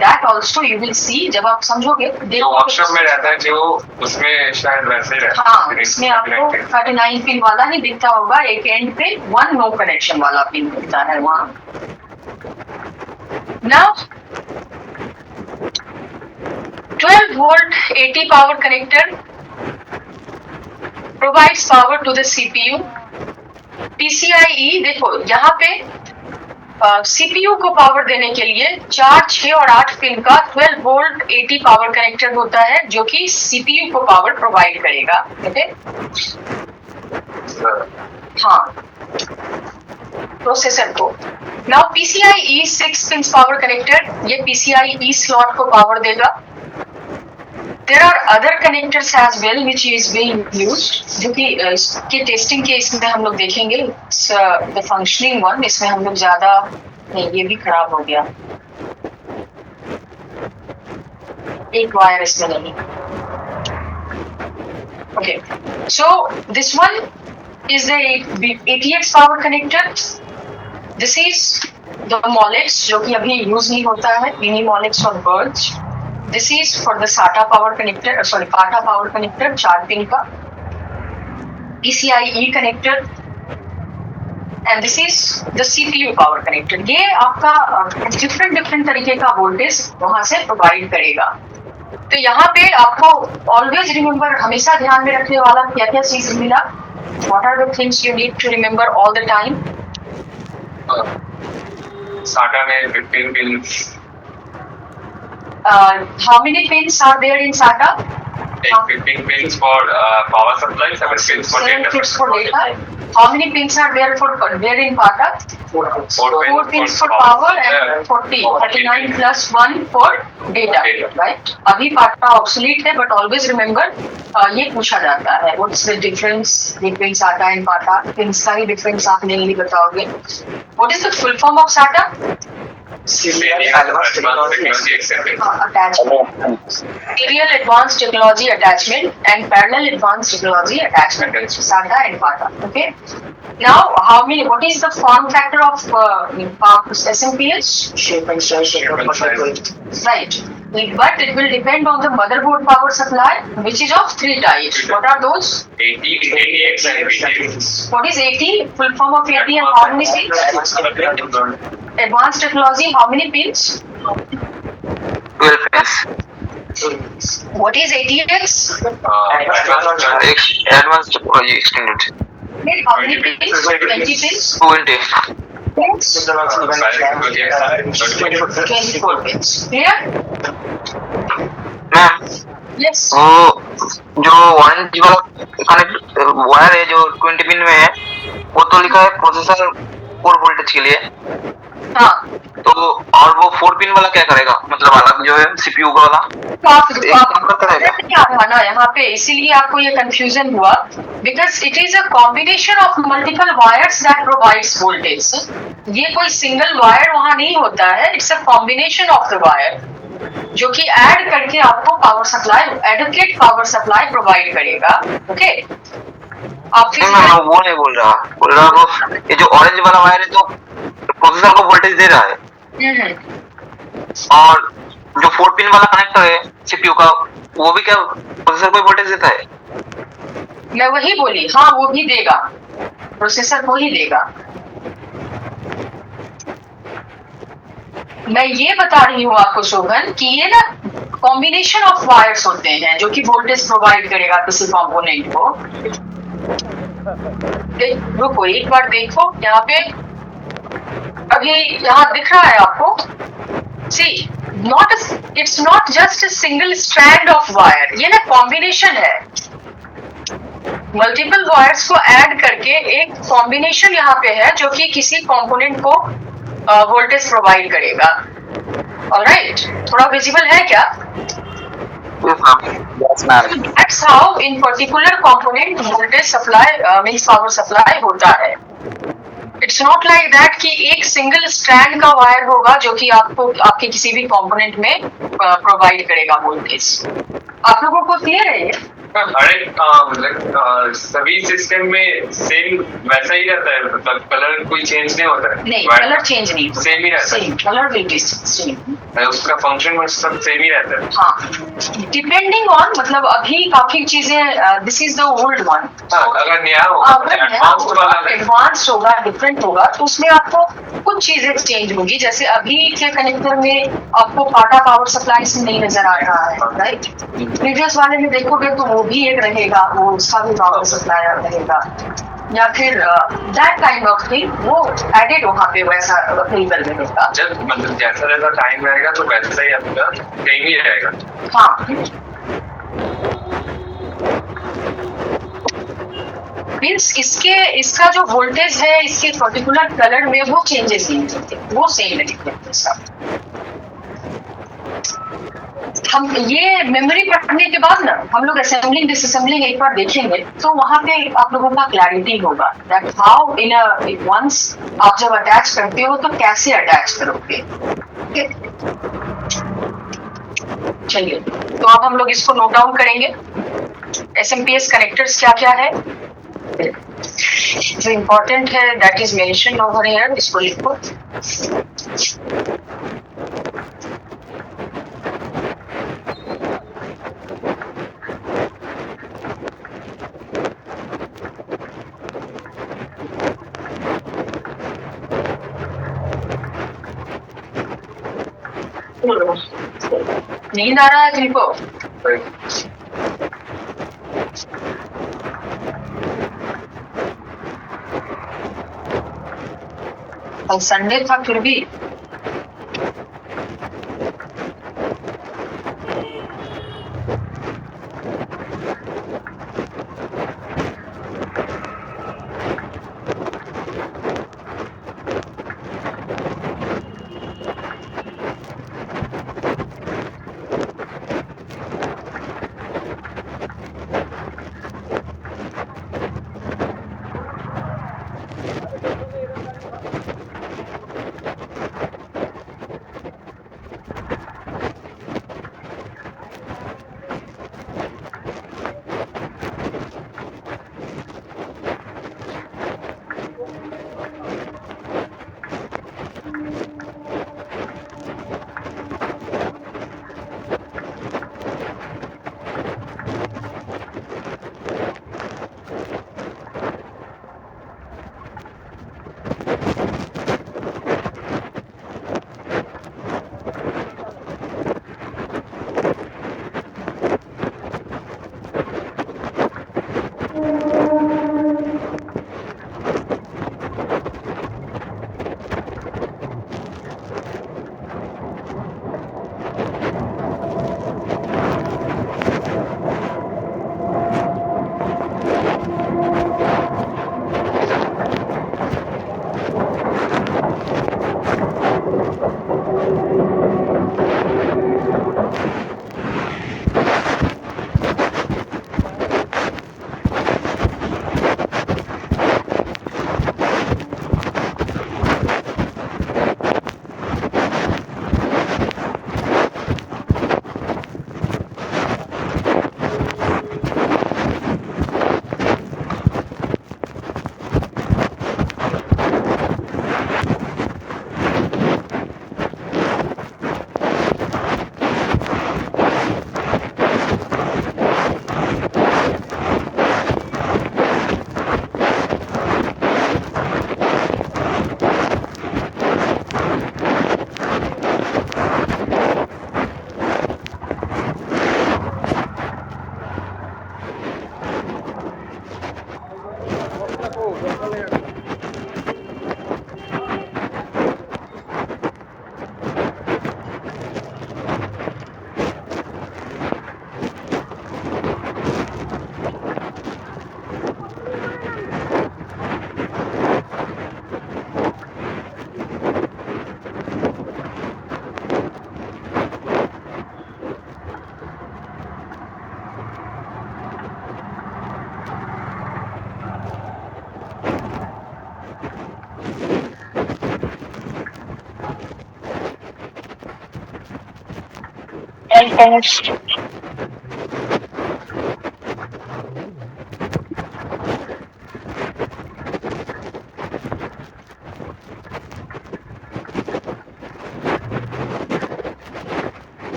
That also you will see जब आप समझोगे। जो वर्कशॉप में रहता है, जो उसमें शायद वैसे रहता है। हाँ, इसमें आपको 39 पिन वाला ही दिखता होगा, एक एंड पे 1 नो कनेक्शन वाला पिन होता है वहाँ। Now 12 volt AT power connector provides power to the CPU. PCIe, देखो यहाँ पे CPU को पावर देने के लिए 4, 6 और 8 पिन का 12 वोल्ट AT पावर कनेक्टर होता है, जो कि CPU को पावर प्रोवाइड करेगा। ओके, हाँ, प्रोसेसर को। Now PCIe 6 pin power connector, ये PCIe स्लॉट को पावर देगा। There are other connectors as well which is being used, जो कि इसके टेस्टिंग के इसमें हम लोग देखेंगे। The functioning one, इसमें हम लोग ज्यादा नहीं, ये भी खराब हो गया, एक वायर इसमें नहीं। Okay, so this one is the ATX power connector. This is the Molex, जो कि अभी यूज नहीं होता है, मिनी Molex और Verge. This is for the SATA power connector, PATA power connector 4 pin का, PCIe connector, and this is the CPU power connector. ये आपका डिफरेंट तरीके का वोल्टेज वहां से प्रोवाइड करेगा। तो यहाँ पे आपको ऑलवेज रिमेम्बर, हमेशा ध्यान में रखने वाला क्या क्या चीज मिला? What are the things you need to remember all the time? SATA में 15 pin. How many pins are there in SATA? 15 pins for power supply, 7 pins for 7 data. pins for data. How many pins are there in SATA? 4 pins for power and 39 plus 1 for data, right? अभी SATA obsolete है, but always remember ये पूछा जाता है, what's the difference between SATA and PATA? pins का ही difference आप नहीं बताओगे। What is the full form of SATA? Advanced technology extended. Attachment. Serial advanced technology attachment and parallel advanced technology attachment. SATA and PATA. Okay. Now, what is the form factor of SMPS? Shape and size. Right. But it will depend on the motherboard power supply, which is of 3 types. What are those? ATX and PTX. What is AT? Full form of AT and how many pins? Advanced technology, how many pins? 12 pins. What is ATX? Advanced technology extended. How many pins? 20 pins? 20. Pins? 24 pins. Clear? Ma'am, Yes. वो जो 1 inch वाला connect wire है जो 20 pin में है, वो तो लिखा है प्रोसेसर 4 वोल्टेज के लिए। हाँ, तो और वो 4 पिन वाला क्या करेगा, मतलब अलग जो है सीपीयू का वाला तो आप क्या था ना यहाँ पे, इसीलिए आपको ये कंफ्यूजन हुआ, because it is a combination of multiple wires that provides voltage. ये कोई सिंगल वायर वहां नहीं होता है, it's a combination of the wire जो कि ऐड करके आपको power supply, adequate power supply provide करेगा। ओके, आप नहीं मैं वो नहीं बोल रहा वो ये जो ऑरेंज वाला वायर है जो प्रोसेसर को वोल्टेज दे रहा है और जो 4 पिन वाला कनेक्टर है सीपीयू का वो भी क्या प्रोसेसर को वोल्टेज देता है? मैं वही बोली, हाँ वो भी देगा, प्रोसेसर को ही देगा। मैं ये बता रही हूँ आपको शोभन कि ये ना कॉम्बिनेशन ऑफ वायर्स होते हैं जो कि वोल्टेज प्रोवाइड करेगा किसी कंपोनेंट को। रुको एक बार देखो यहाँ पे, अभी यहाँ दिख रहा है आपको, see it's not just a single strand of wire, ये ना कॉम्बिनेशन है, मल्टीपल वायर्स को ऐड करके एक कॉम्बिनेशन यहाँ पे है जो कि किसी कंपोनेंट को वोल्टेज प्रोवाइड करेगा। ऑलराइट, थोड़ा विजिबल है क्या? Yes ma'am. That's how in particular component voltage supply means power supply होता है। It's not like that कि एक सिंगल स्ट्रैंड का वायर होगा जो कि आपको आपके किसी भी कंपोनेंट में प्रोवाइड करेगा वोल्टेज। आप लोगों को क्लियर है ये? हर एक सभी सिस्टम में सेम वैसा ही रहता है, मतलब कलर कोई चेंज नहीं होता है? नहीं, कलर चेंज नहीं, सेम ही रहता same colour will be same, है, उसका फंक्शन में सब सेम ही रहता है। हाँ, डिपेंडिंग ऑन, मतलब अभी काफी चीजें, this is the old one, अगर नया होगा, एडवांस होगा, डिफरेंट होगा, तो उसमें आपको कुछ चीजें चेंज होगी। जैसे अभी के कनेक्टर में आपको पाटा पावर सप्लाई से नहीं नजर आ रहा है, राइट? प्रीवियस वाले में देखोगे तो वो भी एक रहेगा, वो उसका भी पावर सप्लाई रहेगा, या फिर दैट काइंड ऑफ थिंग, वो एडेड वहाँ पे वैसा अवेलेबल रहेगा। जब मतलब जैसा जैसा टाइम रहेगा तो वैसा ही आपका सेम ही रहेगा। हाँ, मीन्स इसका जो वोल्टेज है इसके पर्टिकुलर कलर में वो चेंजेस नहीं होते, वो सेम रहेगा सब। हम ये मेमोरी पढ़ने के बाद ना हम लोग असेंबलिंग डिसअसेंबलिंग एक बार देखेंगे तो वहां पे आप लोगों का क्लैरिटी होगा दैट हाउ इन वंस आप जब अटैच करते हो तो कैसे अटैच करोगे। चलिए, तो अब हम लोग इसको नोट डाउन करेंगे। SMPS कनेक्टर्स क्या क्या है जो इम्पोर्टेंट है, that is mention over here, इसको लिखो। नींद आ रहा है तुमको? कल संडे था फिर भी।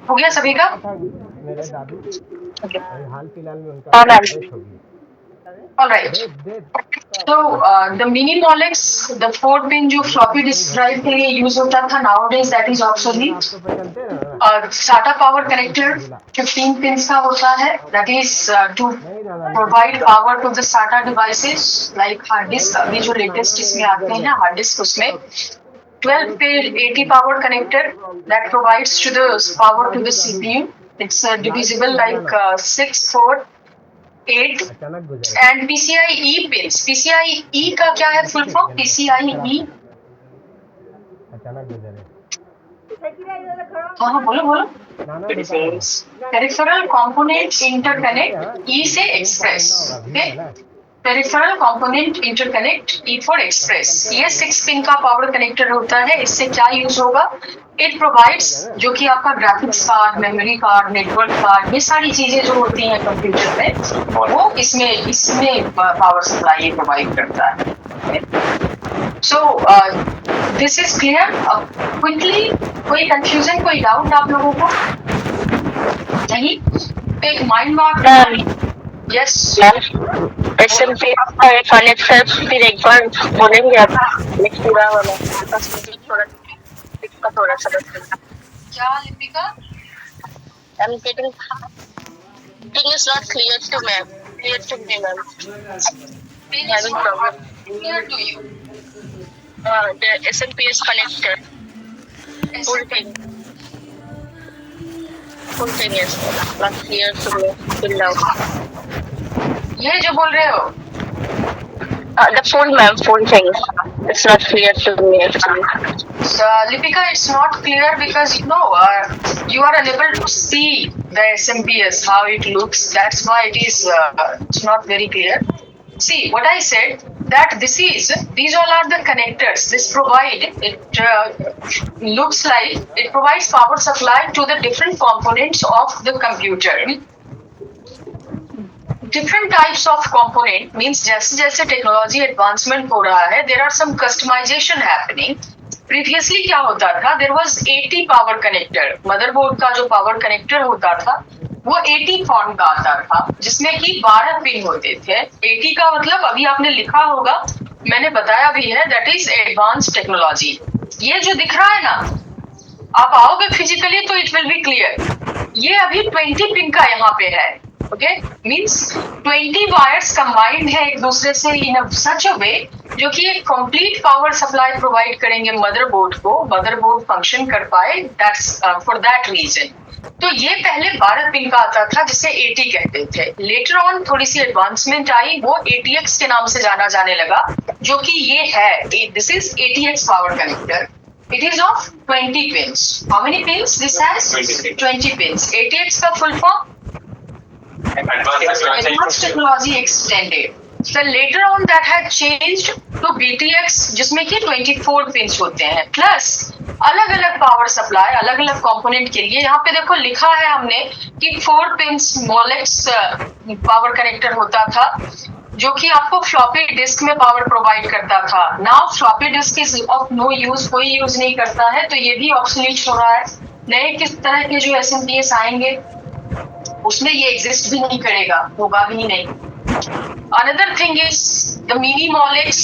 हो गया सभी का? मेरे दादू Okay. हाल फिलहाल में उनका डेथ हो गई। All right. So the mini Molex, the 4-pin जो floppy disk drive के लिए use होता था, nowadays that is obsolete. आपको पहचानते हैं ना? और SATA power connector 15 pins का होता है, that is to provide power to the SATA devices like hard disk. अभी जो latest इसमें आते हैं hard disk, उसमें 12-pin 80 power connector that provides to the power to the CPU. It's divisible like 6, 4, 8 अचानक गुजरे। and PCIe pins. PCIe का क्या है full form? PCIe. अचानक गुजरे। हाँ बोलो बोलो। Peripheral component interconnect E से express. Okay? Peripheral component interconnect E for express. ये 6 पिन का पावर कनेक्टर होता है। इससे क्या यूज होगा? It provides जो कि आपका graphics card, memory card, network card, ये सारी चीजें जो होती हैं कंप्यूटर में, वो इसमें पावर सप्लाई प्रोवाइड करता है। So this is clear. Quickly, कोई कंफ्यूजन, कोई डाउट आप लोगों को? नहीं? एक mind mark. Yes SMP connector फिर एक बार बोलेंगे आप पूरा वाला थोड़ा सा क्या Lipika? I'm getting thing is not clear to me ma'am. Having problem. Clear to you? The SMPS connector full thing is not clear to me till now. ये जो बोल रहे हो? The full thing. It's not clear to me actually. Lipika, it's not clear because you are unable to see the SMPS how it looks. That's why it's not very clear. See what I said, that these all are the connectors. This looks like it provides power supply to the different components of the computer. Different types of component means जैसे जैसे technology advancement हो रहा है, there are some customization happening. Previously क्या होता था, there was 80 power connector. Motherboard का जो पावर कनेक्टर होता था वो 80 फॉर्म का आता था, जिसमें कि 12 पिन होते थे. 80 का मतलब अभी आपने लिखा होगा, मैंने बताया भी है, दैट इज एडवांस टेक्नोलॉजी. ये जो दिख रहा है ना, आप आओगे फिजिकली तो इट विल बी क्लियर. ये अभी 20 पिन का यहाँ पे है. ओके, मीन्स 20 वायर्स कंबाइंड है एक दूसरे से इन सच अ वे जो कि एक कंप्लीट पावर सप्लाई प्रोवाइड करेंगे मदरबोर्ड को, मदरबोर्ड फंक्शन कर पाए. That's for that reason. तो ये पहले 12 पिन का आता था जिसे 80 कहते थे. लेटर ऑन थोड़ी सी एडवांसमेंट आई, वो ATX के नाम से जाना जाने लगा, जो कि ये है. This is ATX power connector. It is of 20 pins. How many pins? This has 20 pins. ATX का full form? Advanced Technology Extended. So later on that had changed to BTX, जिसमें कि 24 पिंस होते हैं, प्लस अलग अलग power supply अलग अलग component के लिए. यहाँ पे देखो लिखा है हमने कि 4 पिंस मोलेक्स पावर कनेक्टर होता था, जो कि आपको फ्लॉपी डिस्क में पावर प्रोवाइड करता था. Now floppy disk is of no use, कोई यूज नहीं करता है, तो ये भी ऑब्सोलीट हो रहा है. नए किस तरह के जो SMPS आएंगे उसमें ये एग्जिस्ट भी नहीं करेगा, होगा भी नहीं. Another thing is the mini Molex,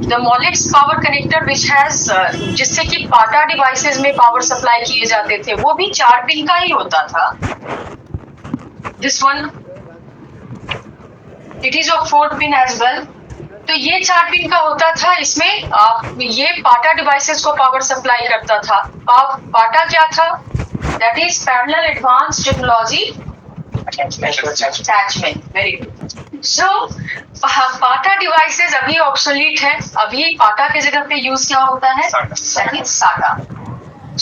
the Molex power connector which has, जिससे कि पाटा डिवाइसेस में पावर सप्लाई किए जाते थे, वो भी 4 पिन का ही होता था. This one it is of 4 pin as well. तो ये 4 पिन का होता था. इसमें ये पाटा डिवाइसेस को पावर सप्लाई करता था. पाटा क्या था? That is Parallel Advanced Technology Attachment. Very good. So पाटा डिवाइसेस अभी ऑब्सोलीट है. अभी पाटा के जगह पे यूज क्या होता है? That is SATA.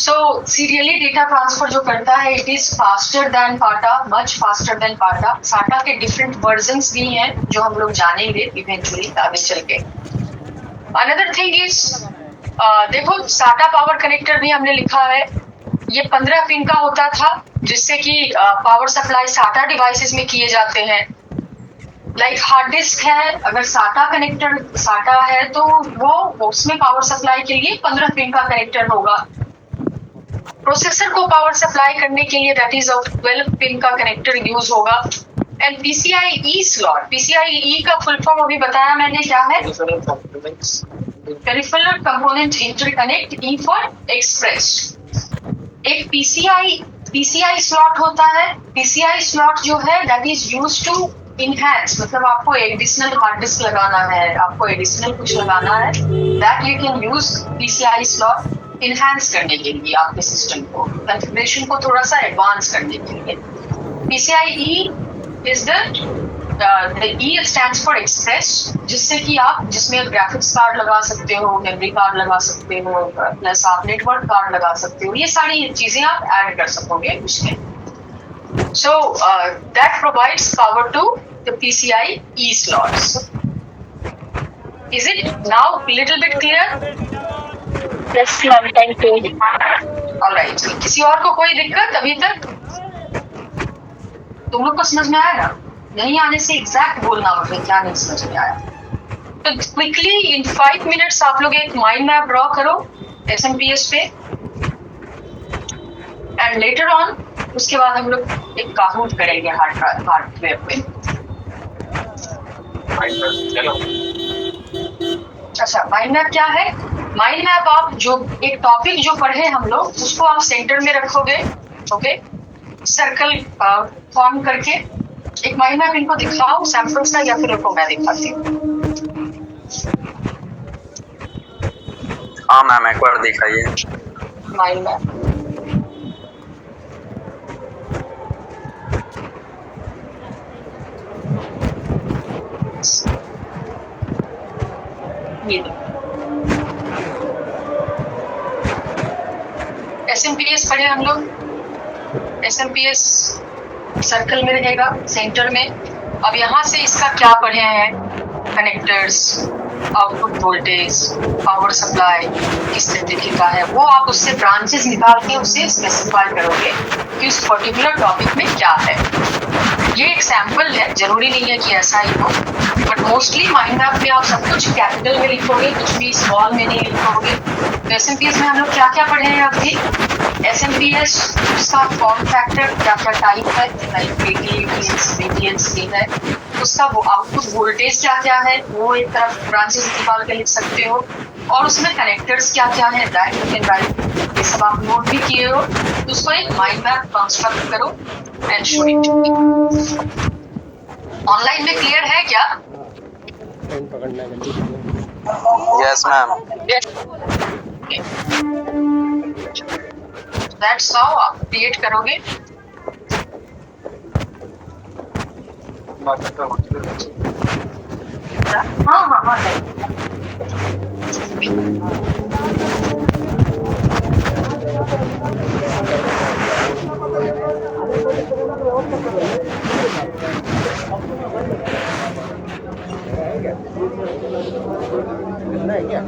So serially data transfer जो करता है, it is faster than PATA, much faster than PATA. SATA के different versions भी हैं जो हम लोग जानेंगे eventually आगे चल के. Another thing is देखो SATA पावर कनेक्टर भी हमने लिखा है. ये 15 पिन का होता था, जिससे कि पावर सप्लाई SATA डिवाइसेस में किए जाते हैं. लाइक हार्ड डिस्क है, अगर SATA है तो वो उसमें पावर सप्लाई के लिए 15 पिन का कनेक्टर होगा. प्रोसेसर को पावर सप्लाई करने के लिए दैट इज 12 पिन का कनेक्टर यूज होगा. एंड PCIe स्लॉट, PCIe का फुल फॉर्म अभी बताया मैंने क्या है? Peripheral component interconnect, E for express. एक PCI स्लॉट होता है. PCI स्लॉट जो है that is used to enhance, मतलब आपको एडिशनल हार्ड डिस्क लगाना है, आपको एडिशनल कुछ लगाना है, that you can use PCI slot enhance करने के लिए, आपके सिस्टम को कॉन्फ़िगरेशन को थोड़ा सा एडवांस करने के लिए. PCIe is the E stands for express, जिससे कि आप जिसमें ग्राफिक्स कार्ड लगा सकते हो, मेमोरी कार्ड लगा सकते हो, प्लस आप नेटवर्क कार्ड लगा सकते हो. ये सारी चीजें आप ऐड कर सकोगे उसमें. So that provides power to the PCIe slots. Is it now a little bit clear? Yes, ma'am. Thank you. All right. किसी और को कोई दिक्कत अभी तक? तुम लोग को समझ में आया ना? नहीं आने से एग्जैक्ट बोलना होगा क्या नहीं समझ में आया. तो क्विकली इन 5 मिनट्स आप लोग एक माइंड मैप ड्रॉ करो SMPS पे, एंड लेटर ऑन उसके बाद हम लोग एक काहूट करेंगे हार्डवेयर पे. अच्छा, माइंड मैप क्या है? माइंड मैप आप जो एक टॉपिक जो पढ़े हम लोग उसको आप सेंटर में रखोगे. ओके, सर्कल फॉर्म करके एक माइंड मैप इनको दिखाओ सैंपल्स का, या फिर इनको मैं दिखाती हूँ. हाँ मैम, एक बार दिखाइए माइंड मैप. SMPS पढ़े हम लोग, SMPS सर्कल में रहेगा सेंटर में। अब यहाँ से इसका क्या पढ़े हैं, connectors, output voltage, power supply किस तरीके का है, वो आप उससे ब्रांचेस निकाल के उसे स्पेसिफाई करोगे कि उस पर्टिकुलर टॉपिक में क्या है। ये एक सैंपल है, जरूरी नहीं है कि ऐसा ही हो, बट मोस्टली माइंड मैप में आप सब कुछ कैपिटल में लिखोगे, कुछ भी स्मॉल में नहीं लिखोगे। तो SMPS में हम लोग क्या क्या पढ़े हैं अभी, SMPS उसका फॉर्म फैक्टर क्या क्या टाइप है, लाइक VTS है, उसका वो आउटपुट वोल्टेज क्या क्या है, वो एक तरफ ब्रांचेस निकाल के लिख सकते हो, और उसमें कनेक्टर्स क्या क्या है, डायरेक्ट एंड राइट, ये सब आप नोट भी किए हो। तो उसको एक माइंड मैप कंस्ट्रक्ट करो एंड शो इट। ऑनलाइन में क्लियर है क्या? पेन पकड़ना है जल्दी। Yes ma'am. दैट्स हाउ आप क्रिएट करोगे। हाँ हाँ हाँ है। कितना है क्या?